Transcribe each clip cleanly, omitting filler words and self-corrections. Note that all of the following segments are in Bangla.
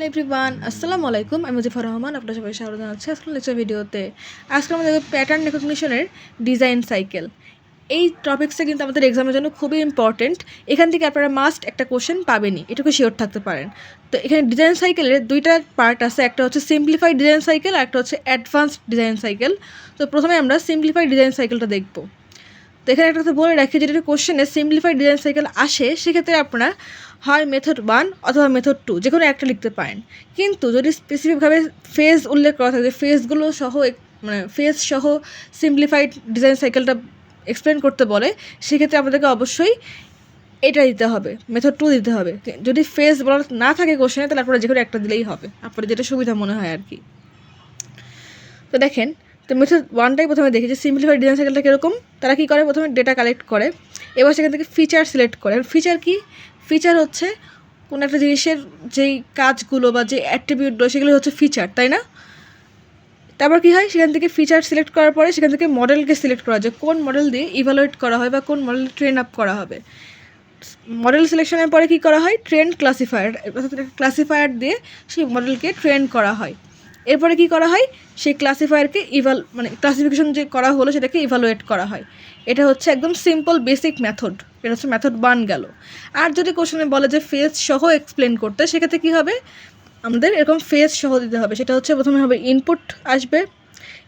হ্যালো এভরিওয়ান, আসসালামু আলাইকুম। আমি মুজিফুর রহমান, আপনার সবাই স্বাগত জানাচ্ছি আজকের লেকচার ভিডিওতে। আজকে আমাদের প্যাটার্ন রেকগনিশনের ডিজাইন সাইকেল এই টপিক্সটা কিন্তু আমাদের এক্সামের জন্য খুবই ইম্পর্টেন্ট। এখান থেকে আপনারা মাস্ট একটা কোশ্চেন পাবেনই, এটুকু শিওর থাকতে পারেন। তো এখানে ডিজাইন সাইকেলের দুইটা পার্ট আছে, একটা হচ্ছে সিম্পলিফাইড ডিজাইন সাইকেল আর একটা হচ্ছে অ্যাডভান্সড ডিজাইন সাইকেল। তো প্রথমে আমরা সিম্পলিফাইড ডিজাইন সাইকেলটা দেখব। তো এখানে একটা কথা বলে রাখি, যেটা কোশ্চেনে সিম্পলিফাইড ডিজাইন সাইকেল আসে সেক্ষেত্রে আপনারা হয় মেথড 1 অথবা মেথড 2 যে কোনো একটা লিখতে পারেন। কিন্তু যদি স্পেসিফিকভাবে ফেজ উল্লেখ করা থাকে, ফেজগুলো সহ মানে ফেজ সহ সিম্পলিফাইড ডিজাইন সাইকেলটা এক্সপ্লেন করতে বলে, সেক্ষেত্রে আপনাদেরকে অবশ্যই এটা দিতে হবে, মেথড 2 দিতে হবে। যদি ফেজ বলা না থাকে কোশ্চেনে, তাহলে আপনারা যে কোনো একটা দিলেই হবে, আপনার যেটা সুবিধা মনে হয় আর কি। তো দেখেন, তো মেথড 1টাই প্রথমে দেখি যে সিম্পলিফাইড ডিজাইন সাইকেলটা কীরকম। তারা কী করে, প্রথমে ডেটা কালেক্ট করে, এবার সেখান থেকে ফিচার সিলেক্ট করে। ফিচার কি? ফিচার হচ্ছে কোনো একটা জিনিসের যেই কাজগুলো বা যে অ্যাট্রিবিউটগুলো সেগুলো হচ্ছে ফিচার, তাই না? তারপর কী হয়, সেখান থেকে ফিচার সিলেক্ট করার পরে সেখান থেকে মডেলকে সিলেক্ট করা যায়, কোন মডেল দিয়ে ইভালুয়েট করা হয় বা কোন মডেল ট্রেন আপ করা হবে। মডেল সিলেকশনের পরে কী করা হয়, ট্রেন্ড ক্লাসিফায়ার, ক্লাসিফায়ার দিয়ে সেই মডেলকে ট্রেন করা হয়। এরপরে কি করা হয়, সেই ক্লাসিফায়ারকে মানে ক্লাসিফিকেশন যে করা হলো সেটাকে ইভালুয়েট করা হয়। এটা হচ্ছে একদম সিম্পল বেসিক মেথড, এটা হচ্ছে মেথড 1 গেল। আর যদি কোশ্চেনে বলে যে ফেজ সহ এক্সপ্লেন করতে, সেক্ষেত্রে কী হবে, আমাদের এরকম ফেজ সহ দিতে হবে। সেটা হচ্ছে প্রথমে হবে ইনপুট আসবে,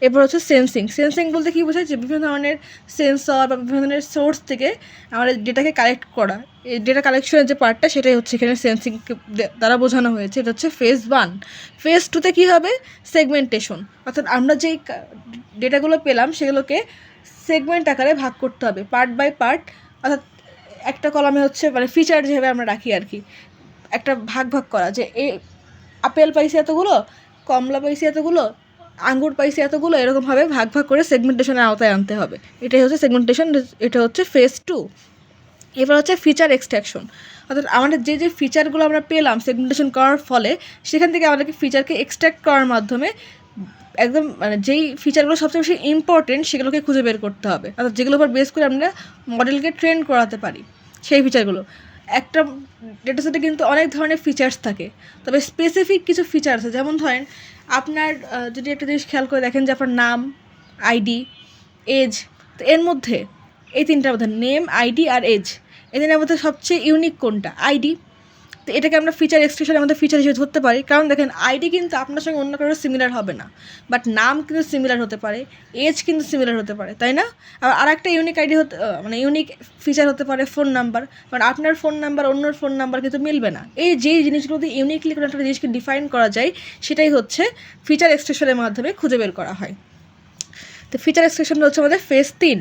এরপর হচ্ছে সেন্সিং। সেন্সিং বলতে কী বোঝায়, যে বিভিন্ন ধরনের সেন্সর বা বিভিন্ন ধরনের সোর্স থেকে আমাদের ডেটাকে কালেক্ট করা, এই ডেটা কালেকশনের যে পার্টটা সেটাই হচ্ছে এখানে সেন্সিং দ্বারা বোঝানো হয়েছে। এটা হচ্ছে ফেজ 1। ফেজ 2তে কী হবে, সেগমেন্টেশন, অর্থাৎ আমরা যেই ডেটাগুলো পেলাম সেগুলোকে সেগমেন্ট আকারে ভাগ করতে হবে, পার্ট বাই পার্ট। অর্থাৎ একটা কলামে হচ্ছে মানে ফিচার যেভাবে আমরা রাখি আর কি, একটা ভাগ ভাগ করা, যে এই আপেল পাইছি এতগুলো, কমলা পাইছি এতগুলো, আঙ্গুর পাইছি এতগুলো, এরকমভাবে ভাগ ভাগ করে সেগমেন্টেশনের আওতায় আনতে হবে। এটাই হচ্ছে সেগমেন্টেশন, এটা হচ্ছে ফেজ 2। এবার হচ্ছে ফিচার এক্সট্রাকশন, অর্থাৎ আমাদের যে যে ফিচারগুলো আমরা পেলাম সেগমেন্টেশন করার ফলে, সেখান থেকে আমাদেরকে ফিচারকে এক্সট্রাক্ট করার মাধ্যমে একদম মানে যেই ফিচারগুলো সবচেয়ে বেশি ইম্পর্টেন্ট সেগুলোকে খুঁজে বের করতে হবে, অর্থাৎ যেগুলোর উপর বেস করে আমরা মডেলকে ট্রেন করাতে পারি সেই ফিচারগুলো। একটা ডেটাসেটে কিন্তু অনেক ধরনের ফিচার্স থাকে, তবে স্পেসিফিক কিছু ফিচার আছে। যেমন ধরেন, আপনার যদি একটা জিনিস খেয়াল করে দেখেন যে আপনার নাম, আইডি, এজ, তো এর মধ্যে এই তিনটার মধ্যে নেম, আইডি আর এজ, এই তিনটার মধ্যে সবচেয়ে ইউনিক কোনটা? আইডি। তো এটাকে আমরা ফিচার এক্সট্রাকশনের মধ্যে ফিচার হিসেবে ধরতে পারি, কারণ দেখেন আইডি কিন্তু আপনার সঙ্গে অন্য কারোর সিমিলার হবে না, বাট নাম কিন্তু সিমিলার হতে পারে, এজ কিন্তু সিমিলার হতে পারে, তাই না? আর একটা ইউনিক আইডি হতে মানে ইউনিক ফিচার হতে পারে ফোন নাম্বার, কারণ আপনার ফোন নাম্বার অন্যর ফোন নাম্বার কিন্তু মিলবে না। এই যেই জিনিসগুলোতে ইউনিকলি কোনো একটা জিনিসকে ডিফাইন করা যায়, সেটাই হচ্ছে ফিচার এক্সট্রাকশনের মাধ্যমে খুঁজে বের করা হয়। তো ফিচার এক্সট্রাকশনটা হচ্ছে আমাদের ফেজ 3।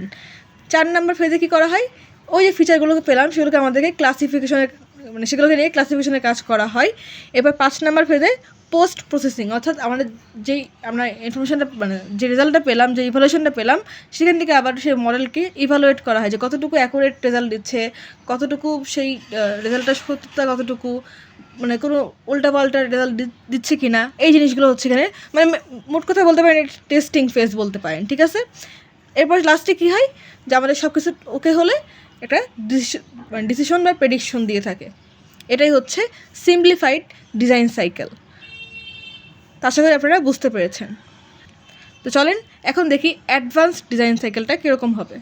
4 নম্বর ফেজে কী করা হয়, ওই যে ফিচারগুলোকে পেলাম সেগুলোকে আমাদেরকে ক্লাসিফিকেশনের মানে সেগুলোকে নিয়ে ক্লাসিফিকেশনের কাজ করা হয়। এবার 5 নম্বর ফেজে পোস্ট প্রসেসিং, অর্থাৎ আমাদের যেই আমরা ইনফরমেশনটা মানে যে রেজাল্টটা পেলাম, যে ইভ্যালুয়েশনটা পেলাম, সেখান থেকে আবার সেই মডেলকে ইভ্যালুয়েট করা হয় যে কতটুকু অ্যাকুরেট রেজাল্ট দিচ্ছে, কতটুকু সেই রেজাল্টটা সত্যতা, কতটুকু মানে কোনো উল্টাপাল্টা রেজাল্ট দিচ্ছে কি না, এই জিনিসগুলো হচ্ছে এখানে মানে মোট কথা বলতে পারেন টেস্টিং ফেজ বলতে পারেন, ঠিক আছে? এরপর লাস্টে কী হয়, যে আমাদের সব কিছু ওকে হলে একটা ডিসিশন বা প্রেডিকশন দিয়ে থাকে। এটাই হচ্ছে সিম্পলিফাইড ডিজাইন সাইকেল। আশা করি আপনারা বুঝতে পেরেছেন। তো চলেন এখন দেখি অ্যাডভান্স ডিজাইন সাইকেলটা কীরকম হবে।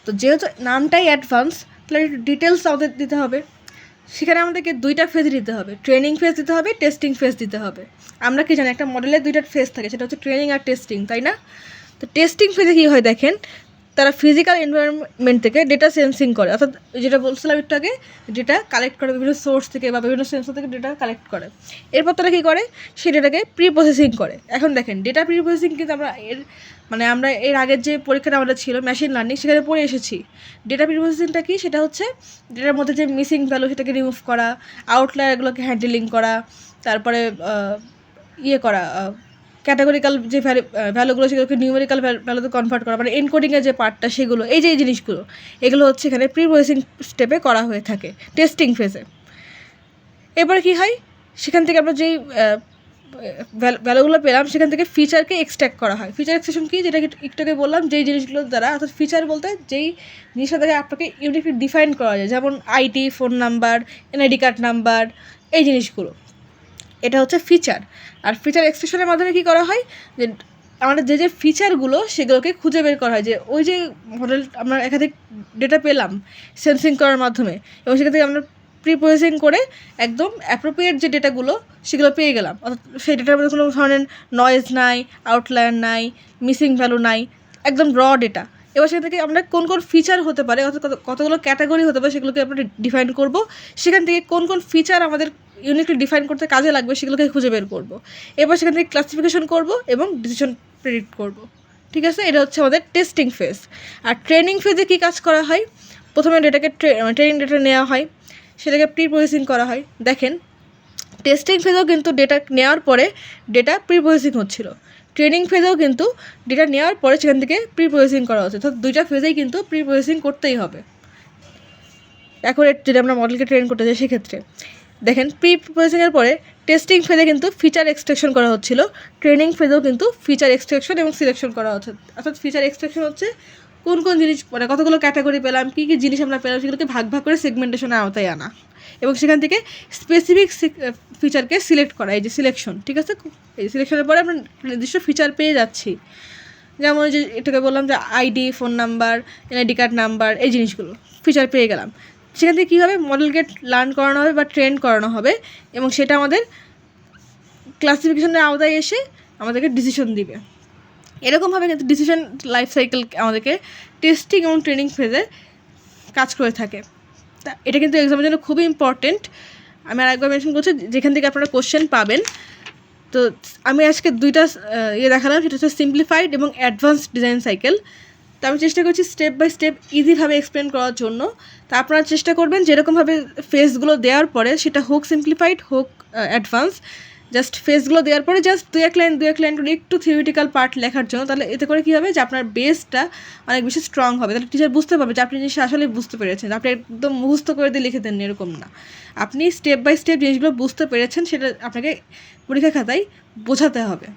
তো যেহেতু নামটাই অ্যাডভান্স, তাহলে একটু ডিটেলস আমাদের দিতে হবে। সেখানে আমাদেরকে 2টা ফেজ দিতে হবে, ট্রেনিং ফেজ দিতে হবে, টেস্টিং ফেজ দিতে হবে। আমরা কি জানি, একটা মডেলের 2টা ফেজ থাকে, সেটা হচ্ছে ট্রেনিং আর টেস্টিং, তাই না? তো টেস্টিং ফেজে কী হয় দেখেন, তারা ফিজিক্যাল এনভায়রনমেন্ট থেকে ডেটা সেন্সিং করে, অর্থাৎ যেটা বলছিলাম একটু আগে, ডেটা কালেক্ট করে বিভিন্ন সোর্স থেকে বা বিভিন্ন সেন্সর থেকে ডেটা কালেক্ট করে। এরপর তারা কী করে, সেই ডেটাকে প্রি প্রসেসিং করে। এখন দেখেন, ডেটা প্রি প্রসেসিং কিন্তু আমরা এর আগের যে পরীক্ষাটা আমাদের ছিল মেশিন লার্নিং, সেখানে পড়ে এসেছি। ডেটা প্রি প্রসেসিংটা কি, সেটা হচ্ছে ডেটার মধ্যে যে মিসিং ভ্যালু সেটাকে রিমুভ করা, আউটলায়ারগুলোকে হ্যান্ডেলিং করা, তারপরে করা ক্যাটাগরিক্যাল যে ভ্যালুগুলো সেগুলোকে নিউমেরিক্যাল ভ্যালুতে কনভার্ট করা, মানে এনকোডিংয়ের যে পার্টটা সেগুলো, এই যে এই জিনিসগুলো, এগুলো হচ্ছে এখানে প্রি প্রসেসিং স্টেপে করা হয়ে থাকে টেস্টিং ফেজে। এরপরে কী হয়, সেখান থেকে আমরা যেই ভ্যালুগুলো পেলাম সেখান থেকে ফিচারকে এক্সট্র্যাক্ট করা হয়। ফিচার এক্সট্রাকশন কি, যেটা একটু আগে বললাম, যেই জিনিসগুলোর দ্বারা, অর্থাৎ ফিচার বলতে যেই জিনিসটা দ্বারা আপনাকে ইউনিকলি ডিফাইন করা যায়, যেমন ID, phone number, NID card number, এই জিনিসগুলো। এটা হচ্ছে ফিচার। আর ফিচার এক্সট্রাকশনের মাধ্যমে কী করা হয়, যে আমাদের যে ফিচারগুলো সেগুলোকে খুঁজে বের করা হয়, যে ওই যে মডেল আমরা একাধিক ডেটা পেলাম সেন্সিং করার মাধ্যমে, এবং সেখান থেকে আমরা প্রি প্রসেসিং করে একদম অ্যাপ্রোপ্রিয়েট যে ডেটাগুলো সেগুলো পেয়ে গেলাম। অর্থাৎ সেই ডেটার মধ্যে কোনো ধরনের নয়েজ নাই, আউটলায়ার নাই, মিসিং ভ্যালু নাই, একদম র ডেটা। এবার সেখান থেকে আমরা কোন কোন ফিচার হতে পারে, অর্থাৎ কতগুলো ক্যাটাগরি হতে পারে সেগুলোকে আমরা ডিফাইন করব। সেখান থেকে কোন কোন ফিচার আমাদের ইউনিকলি ডিফাইন করতে কাজে লাগবে সেগুলোকে খুঁজে বের করব। এবার সেখান থেকে ক্লাসিফিকেশন করব এবং ডিসিশন প্রেডিক্ট করব। ঠিক আছে, এটা হচ্ছে আমাদের টেস্টিং ফেজ। আর ট্রেনিং ফেজে কী কাজ করা হয়, প্রথমে ডেটাকে ট্রেনিং ডেটা নেওয়া হয়, সেটাকে প্রি প্রসেসিং করা হয়। দেখেন, টেস্টিং ফেজেও কিন্তু ডেটা নেওয়ার পরে ডেটা প্রি প্রসেসিং হচ্ছিল, ট্রেনিং ফেজেও কিন্তু ডেটা নেওয়ার পরে সেখান থেকে প্রি প্রসেসিং করা হচ্ছে। অর্থাৎ দুইটা ফেজেই কিন্তু প্রি প্রসেসিং করতেই হবে অ্যাকুরেট যদি আমরা মডেলকে ট্রেন করতে চাই সেক্ষেত্রে। দেখেন, প্রি প্রসেসিংয়ের পরে টেস্টিং ফেজে কিন্তু ফিচার এক্সট্রাকশন করা হচ্ছিল, ট্রেনিং ফেজেও কিন্তু ফিচার এক্সট্রাকশন এবং সিলেকশন করা হচ্ছে। অর্থাৎ ফিচার এক্সট্রাকশন হচ্ছে কোন কোন জিনিস, মানে কতগুলো ক্যাটাগরি পেলাম, কী কী জিনিস আমরা পেলাম সেগুলোকে ভাগ ভাগ করে সেগমেন্টেশনের আওতায় আনা, এবং সেখান থেকে স্পেসিফিক ফিচারকে সিলেক্ট করা, এই যে সিলেকশন। ঠিক আছে, এই সিলেকশনের পরে আমরা নির্দিষ্ট ফিচার পেয়ে যাচ্ছি। যেমন যে এটাকে বললাম যে ID, phone number, NID card number, এই জিনিসগুলো ফিচার পেয়ে গেলাম। সেখান থেকে কী হবে, মডেলকে লার্ন করানো হবে বা ট্রেন করানো হবে, এবং সেটা আমাদের ক্লাসিফিকেশনের আওতায় এসে আমাদেরকে ডিসিশন দিবে। এরকমভাবে কিন্তু ডিসিশন লাইফ সাইকেল আমাদেরকে টেস্টিং এবং ট্রেনিং ফেজে কাজ করে থাকে। তা এটা কিন্তু এক্সামের জন্য খুবই ইম্পর্টেন্ট। আমি আরেকবার মেনশন করছি যেখান থেকে আপনারা কোশ্চেন পাবেন। তো আমি আজকে দুইটা দেখালাম, সেটা হচ্ছে সিম্পলিফাইড এবং অ্যাডভান্সড ডিজাইন সাইকেল। তো আমি চেষ্টা করছি স্টেপ বাই স্টেপ ইজিভাবে এক্সপ্লেন করার জন্য। তা আপনারা চেষ্টা করবেন যেরকমভাবে ফেজগুলো দেওয়ার পরে, সেটা হোক সিম্পলিফাইড হোক অ্যাডভান্স, জাস্ট ফেজগুলো দেওয়ার পরে জাস্ট দু এক লাইন করে একটু থিওরিটিক্যাল পার্ট লেখার জন্য। তাহলে এতে করে কী হবে, যে আপনার বেসটা অনেক বেশি স্ট্রং হবে। তাহলে টিচার বুঝতে পারবে যে আপনি জিনিসটা আসলে বুঝতে পেরেছেন, আপনি একদম মুখস্থ করে দিয়ে লিখে দেন এরকম না, আপনি স্টেপ বাই স্টেপ জিনিসগুলো বুঝতে পেরেছেন, সেটা আপনাকে পরীক্ষা খাতায় বোঝাতে হবে।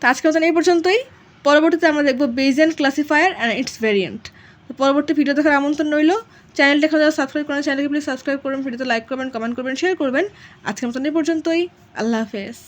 তো আজকের মতন এই পর্যন্তই। পরবর্তীতে আমরা দেখব বেজিয়ান ক্লাসিফায়ার অ্যান্ড ইটস ভেরিয়েন্ট। তো পরবর্তী ভিডিও দেখার আমন্ত্রণ রইল। চ্যানেলটা এখন যারা সাবস্ক্রাইব করেন, চ্যানেলকে প্লিজ সাবস্ক্রাইব করবেন, ভিডিওতে লাইক করবেন, কমেন্ট করবেন, শেয়ার করবেন। আজকের মতন এই পর্যন্তই। আল্লাহ হাফেজ।